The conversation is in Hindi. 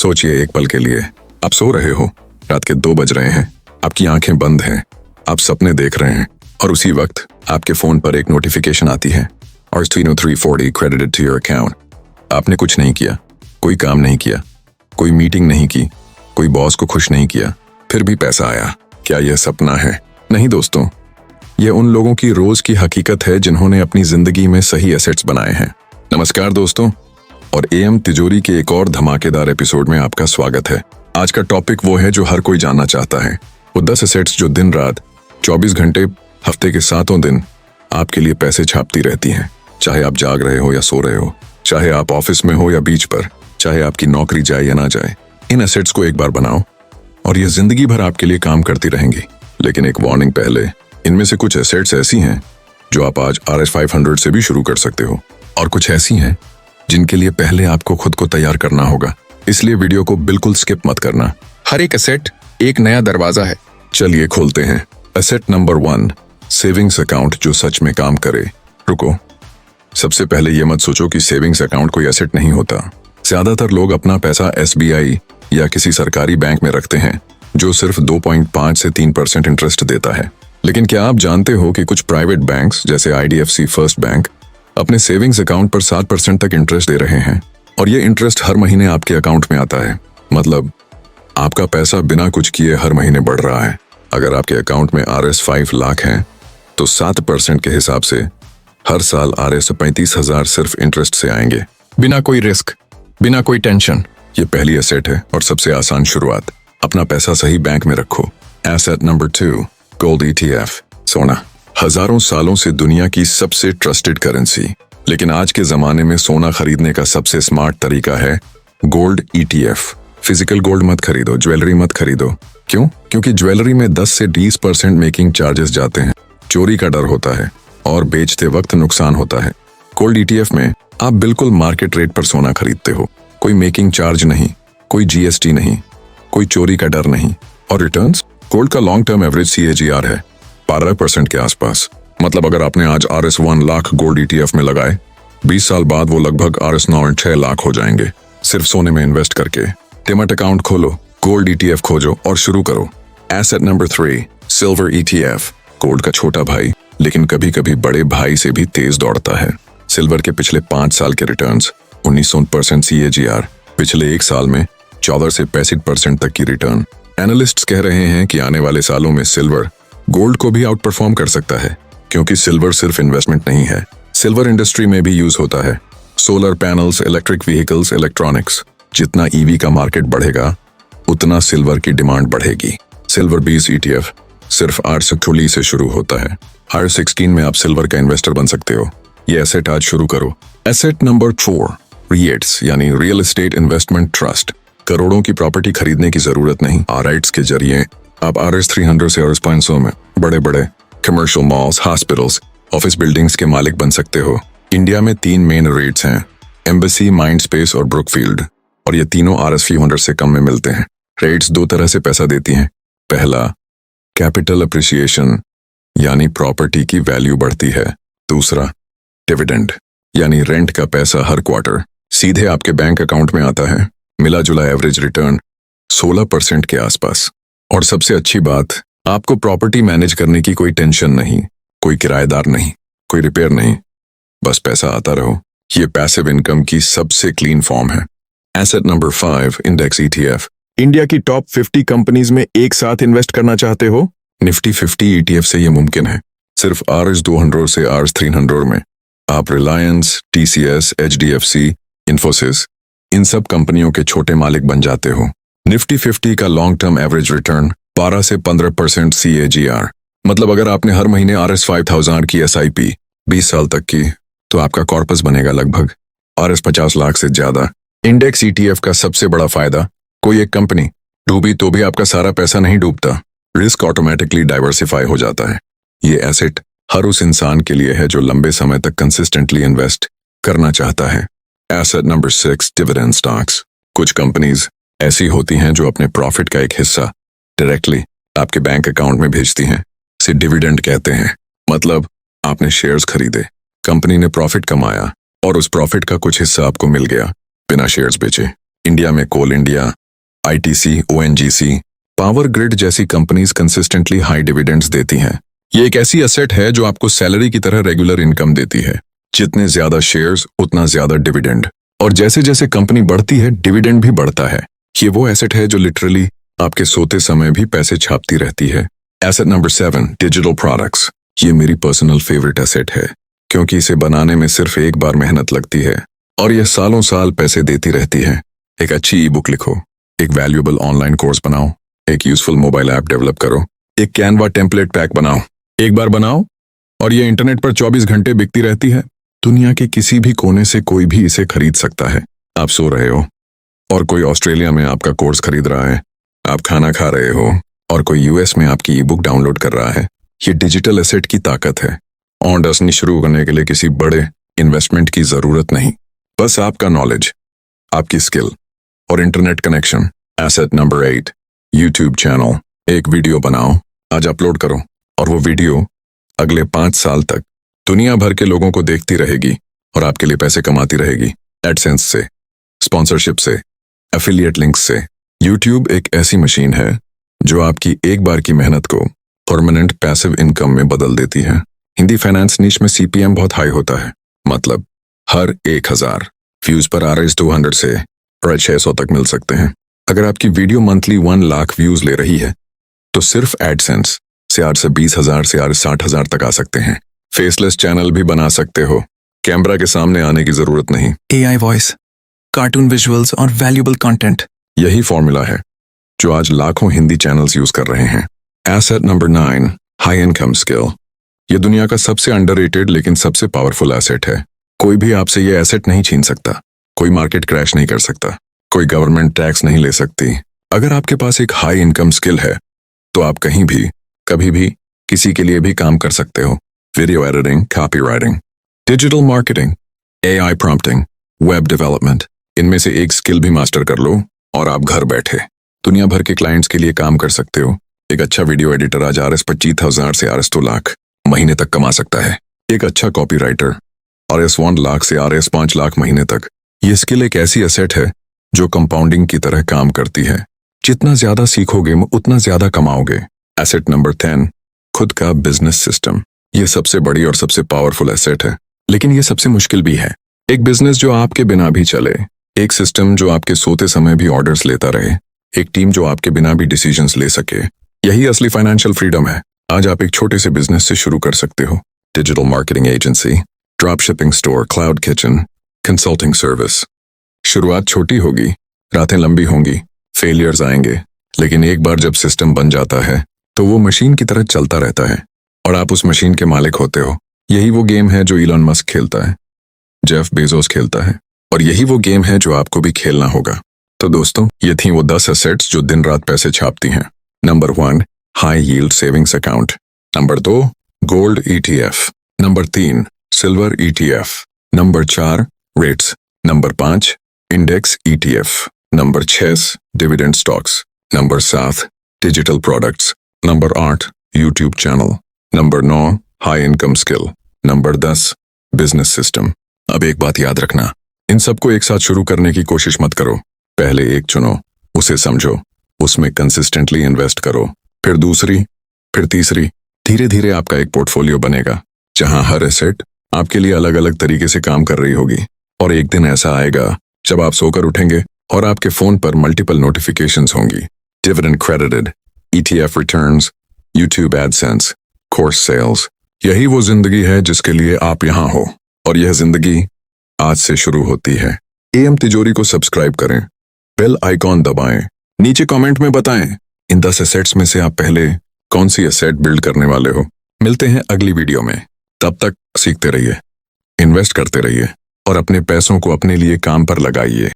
सोचिए एक पल के लिए, आप सो रहे हो, रात के 2 बज रहे हैं, आपकी आंखें बंद हैं, आप सपने देख रहे हैं और उसी वक्त आपके फोन पर एक नोटिफिकेशन आती है और 340 क्रेडिटेड टू योर अकाउंट। आपने कुछ नहीं किया, कोई काम नहीं किया, कोई मीटिंग नहीं की, कोई बॉस को खुश नहीं किया, फिर भी पैसा आया। क्या यह सपना है? नहीं दोस्तों, यह उन लोगों की रोज की हकीकत है जिन्होंने अपनी जिंदगी में सही एसेट्स बनाए हैं। नमस्कार दोस्तों, और एएम तिजोरी के एक और धमाकेदार एपिसोड में आपका स्वागत है। आज का टॉपिक वो है जो हर कोई जानना चाहता है, वो 10 एसेट्स जो दिन रात 24 घंटे हफ्ते के 7 दिन आपके लिए पैसे छापती रहती हैं। चाहे आप जाग रहे हो या सो रहे हो, चाहे आप ऑफिस में हो या बीच पर, चाहे आपकी नौकरी जाए या ना जाए, इन एसेट्स को एक बार बनाओ और ये जिंदगी भर आपके लिए काम करती रहेंगी। लेकिन एक वार्निंग पहले, इनमें से कुछ एसेट्स ऐसी हैं जो आप आज RS 500 से भी शुरू कर सकते हो और कुछ ऐसी हैं जिनके लिए पहले आपको खुद को तैयार करना होगा। इसलिए वीडियो को बिल्कुल स्किप मत करना। हर एक एसेट एक नया दरवाजा है। चलिए खोलते हैं। एसेट नंबर 1, सेविंग्स अकाउंट जो सच में काम करे। रुको, सबसे पहले ये मत सोचो कि सेविंग्स अकाउंट कोई एसेट नहीं होता। ज्यादातर लोग अपना पैसा SBI या किसी सरकारी बैंक में रखते हैं जो सिर्फ 2.5 से 3% इंटरेस्ट देता है। लेकिन क्या आप जानते हो कि कुछ प्राइवेट बैंक्स जैसे IDFC फर्स्ट बैंक अपने सेविंग्स अकाउंट पर 7% तक इंटरेस्ट दे रहे हैं और ये इंटरेस्ट हर महीने आपके अकाउंट में आता है। मतलब आपका पैसा बिना कुछ किए हर महीने बढ़ रहा है। अगर आपके अकाउंट में RS 5 लाख है तो 7% के हिसाब से हर साल RS 35,000 सिर्फ इंटरेस्ट से आएंगे, बिना कोई रिस्क, बिना कोई टेंशन। ये पहली एसेट है और सबसे आसान शुरुआत। अपना पैसा सही बैंक में रखो। एसेट नंबर 2, गोल्ड ETF, सोना। हजारों सालों से दुनिया की सबसे ट्रस्टेड करेंसी, लेकिन आज के जमाने में सोना खरीदने का सबसे स्मार्ट तरीका है गोल्ड ETF। फिजिकल गोल्ड मत खरीदो, ज्वेलरी मत खरीदो। क्यों? क्योंकि ज्वेलरी में 10 से 20% मेकिंग चार्जेस जाते हैं, चोरी का डर होता है और बेचते वक्त नुकसान होता है। गोल्ड ETF में आप बिल्कुल मार्केट रेट पर सोना खरीदते हो, कोई मेकिंग चार्ज नहीं, कोई GST नहीं, कोई चोरी का डर नहीं, और रिटर्न्स? गोल्ड का लॉन्ग टर्म एवरेज CAGR है 12% के आसपास। मतलब अगर आपने आज RS 1 लाख गोल्ड ETF में लगाए, 20 साल बाद वो लगभग RS 9.6 लाख हो जाएंगे, सिर्फ सोने में इन्वेस्ट करके। डिमैट अकाउंट खोलो, गोल्ड ETF खोजो और शुरू करो। Asset number 3, silver ETF, gold का छोटा भाई, लेकिन कभी कभी बड़े भाई से भी तेज दौड़ता है। सिल्वर के पिछले 5 साल के रिटर्न्स 19% CAGR, पिछले 1 साल में 14 से 65% तक की रिटर्न। एनालिस्ट्स कह रहे हैं कि आने वाले सालों में सिल्वर गोल्ड को भी आउट परफॉर्म कर सकता है, क्योंकि सिल्वर सिर्फ इन्वेस्टमेंट नहीं है, सिल्वर इंडस्ट्री में भी यूज होता है। Solar panels, electric vehicles, electronics. जितना EV का मार्केट बढ़ेगा उतना सिल्वर की डिमांड बढ़ेगी। सिल्वर 20 ETF सिर्फ R16 से शुरू होता है। R16 में आप सिल्वर का इन्वेस्टर बन सकते हो। ये एसेट आज शुरू करो। एसेट नंबर 4, REITs यानी रियल एस्टेट इन्वेस्टमेंट ट्रस्ट। करोड़ों की प्रॉपर्टी खरीदने की जरूरत नहीं। REITs के जरिए आप RS 300 से RS 500 में बड़े बड़े commercial malls, hospitals, office buildings के मालिक बन सकते हो। इंडिया में 3 मेन REITs हैं, एम्बेसी, माइंडस्पेस और ब्रुकफील्ड, और ये तीनों RS 300 से कम में मिलते हैं। REITs 2 तरह से पैसा देती हैं। पहला, कैपिटल अप्रिसिएशन यानी प्रॉपर्टी की वैल्यू बढ़ती है। दूसरा, डिविडेंड यानी रेंट का पैसा हर क्वार्टर सीधे आपके बैंक अकाउंट में आता है। मिला जुला एवरेज रिटर्न 16% के आसपास। और सबसे अच्छी बात, आपको प्रॉपर्टी मैनेज करने की कोई टेंशन नहीं, कोई किराएदार नहीं, कोई रिपेयर नहीं, बस पैसा आता रहो। ये पैसिव इनकम की सबसे क्लीन फॉर्म है। Asset number 5, index ETF। India की टॉप 50 कंपनीज में एक साथ इन्वेस्ट करना चाहते हो? निफ्टी 50 ETF से ये मुमकिन है। सिर्फ RS 200 से RS 300 में आप रिलायंस, TCS, HDFC, इन्फोसिस, इन सब कंपनियों के छोटे मालिक बन जाते हो। निफ्टी 50 का लॉन्ग टर्म एवरेज रिटर्न 12 से 15% CAGR। मतलब अगर आपने हर महीने RS 5000 की SIP 20 साल तक की, तो आपका कॉर्पस बनेगा लगभग RS 50 लाख से ज्यादा। इंडेक्स ETF का सबसे बड़ा फायदा, कोई एक कंपनी डूबी तो भी आपका सारा पैसा नहीं डूबता, रिस्क ऑटोमेटिकली डाइवर्सिफाई हो जाता है। ये एसेट हर उस इंसान के लिए है जो लंबे समय तक कंसिस्टेंटली इन्वेस्ट करना चाहता है। Asset number 6, dividend stocks. कुछ कंपनीज ऐसी होती हैं जो अपने प्रॉफिट का एक हिस्सा डायरेक्टली आपके बैंक अकाउंट में भेजती हैं। इसे डिविडेंड कहते हैं। मतलब आपने शेयर्स खरीदे, कंपनी ने प्रॉफिट कमाया और उस प्रॉफिट का कुछ हिस्सा आपको मिल गया बिना शेयर्स बेचे। इंडिया में Coal India, ITC, ONGC, Power Grid जैसी कंपनीज कंसिस्टेंटली हाई डिविडेंड्स देती हैं। ये एक ऐसी एसेट है जो आपको सैलरी की तरह रेगुलर इनकम देती है। जितने ज्यादा शेयर्स उतना ज्यादा डिविडेंड, और जैसे जैसे कंपनी बढ़ती है डिविडेंड भी बढ़ता है। ये वो एसेट है जो लिटरली आपके सोते समय भी पैसे छापती रहती है। Asset number 7, digital products. ये मेरी पर्सनल फेवरेट एसेट है क्योंकि इसे बनाने में सिर्फ एक बार मेहनत लगती है और यह सालों साल पैसे देती रहती है। एक अच्छी ई बुक लिखो, एक वैल्यूएबल ऑनलाइन कोर्स बनाओ, एक यूजफुल मोबाइल ऐप डेवलप करो, एक कैनवा टेम्पलेट पैक बनाओ। एक बार बनाओ और ये इंटरनेट पर 24 घंटे बिकती रहती है। दुनिया के किसी भी कोने से कोई भी इसे खरीद सकता है। आप सो रहे हो और कोई ऑस्ट्रेलिया में आपका कोर्स खरीद रहा है, आप खाना खा रहे हो और कोई यूएस में आपकी ई बुक डाउनलोड कर रहा है। ये डिजिटल एसेट की ताकत है। ऑन डस्नी शुरू करने के लिए किसी बड़े इन्वेस्टमेंट की जरूरत नहीं, बस आपका नॉलेज, आपकी स्किल और internet connection. Asset number 8, YouTube channel. एक वीडियो बनाओ, आज अपलोड करो और वो वीडियो अगले 5 साल तक दुनिया भर के लोगों को देखती रहेगी और आपके लिए पैसे कमाती रहेगी। एडसेंस से, स्पॉन्सरशिप से, एफिलिएट लिंक्स से। यूट्यूब एक ऐसी मशीन है जो आपकी एक बार की मेहनत को परमानेंट पैसिव इनकम में बदल देती है। हिंदी फाइनेंस नीश में सीपीएम बहुत हाई होता है, मतलब हर 1000 व्यूज पर RS 200 से 600 तक मिल सकते हैं। अगर आपकी वीडियो मंथली 1 लाख व्यूज ले रही है तो सिर्फ एडसेंस से 20,000 से 60,000 तक आ सकते हैं। फेसलेस चैनल भी बना सकते हो, कैमरा के सामने आने की जरूरत नहीं। AI वॉइस, कार्टून विजुअल्स और वैल्यूएबल कंटेंट। यही फॉर्मूला है जो आज लाखों हिंदी चैनल्स यूज कर रहे हैं। Asset number 9, high income skill. ये दुनिया का सबसे अंडररेटेड लेकिन सबसे पावरफुल एसेट है। कोई भी आपसे ये एसेट नहीं छीन सकता, कोई मार्केट क्रैश नहीं कर सकता, कोई गवर्नमेंट टैक्स नहीं ले सकती। अगर आपके पास एक हाई इनकम स्किल है तो आप कहीं भी, कभी भी, किसी के लिए भी काम कर सकते हो। Video editing, copywriting, digital marketing, AI prompting, web development. इनमें से एक स्किल भी मास्टर कर लो और आप घर बैठे दुनिया भर के क्लाइंट्स के लिए काम कर सकते हो। एक अच्छा वीडियो एडिटर आज RS 25,000 से RS 2 लाख महीने तक कमा सकता है। एक अच्छा कॉपीराइटर RS 1 लाख से RS 5 लाख महीने तक। ये स्किल एक ऐसी एसेट है जो कंपाउंडिंग की तरह काम करती है। जितना ज्यादा सीखोगे उतना ज्यादा कमाओगे। एसेट नंबर 10, खुद का बिजनेस सिस्टम। ये सबसे बड़ी और सबसे पावरफुल एसेट है, लेकिन ये सबसे मुश्किल भी है। एक बिजनेस जो आपके बिना भी चले, एक सिस्टम जो आपके सोते समय भी ऑर्डर्स लेता रहे, एक टीम जो आपके बिना भी डिसीजंस ले सके। यही असली फाइनेंशियल फ्रीडम है। आज आप एक छोटे से बिजनेस से शुरू कर सकते हो। Digital marketing agency, drop shipping store, cloud kitchen, consulting service. शुरुआत छोटी होगी, रातें लंबी होंगी, फेलियर्स आएंगे, लेकिन एक बार जब सिस्टम बन जाता है तो वो मशीन की तरह चलता रहता है और आप उस मशीन के मालिक होते हो। यही वो गेम है जो इलॉन मस्क खेलता है, जेफ बेजोस खेलता है, और यही वो गेम है जो आपको भी खेलना होगा। तो दोस्तों, ये थी वो 10 एसेट्स जो दिन रात पैसे छापती हैं। Number 1, high yield savings account. Number 2, gold ETF। Number 3, silver ETF। Number 4, rates. Number 5, index ETF। Number 6, dividend stocks. Number 7, digital products. Number 8, YouTube channel. Number 9, high income skill. Number 10, business system. अब एक बात याद रखना, इन सबको एक साथ शुरू करने की कोशिश मत करो। पहले एक चुनो, उसे समझो, उसमें कंसिस्टेंटली इन्वेस्ट करो, फिर दूसरी, फिर तीसरी। धीरे धीरे आपका एक पोर्टफोलियो बनेगा जहां हर एसेट आपके लिए अलग अलग तरीके से काम कर रही होगी। और एक दिन ऐसा आएगा जब आप सोकर उठेंगे और आपके फोन पर मल्टीपल नोटिफिकेशंस होंगी। Dividend credited, ETF returns, YouTube AdSense, course sales. यही वो जिंदगी है जिसके लिए आप यहाँ हो, और यह जिंदगी आज से शुरू होती है। AM तिजोरी को सब्सक्राइब करें, बेल आइकॉन दबाएं, नीचे कमेंट में बताएं इन 10 एसेट्स में से आप पहले कौन सी एसेट बिल्ड करने वाले हो। मिलते हैं अगली वीडियो में। तब तक सीखते रहिए, इन्वेस्ट करते रहिए और अपने पैसों को अपने लिए काम पर लगाइए।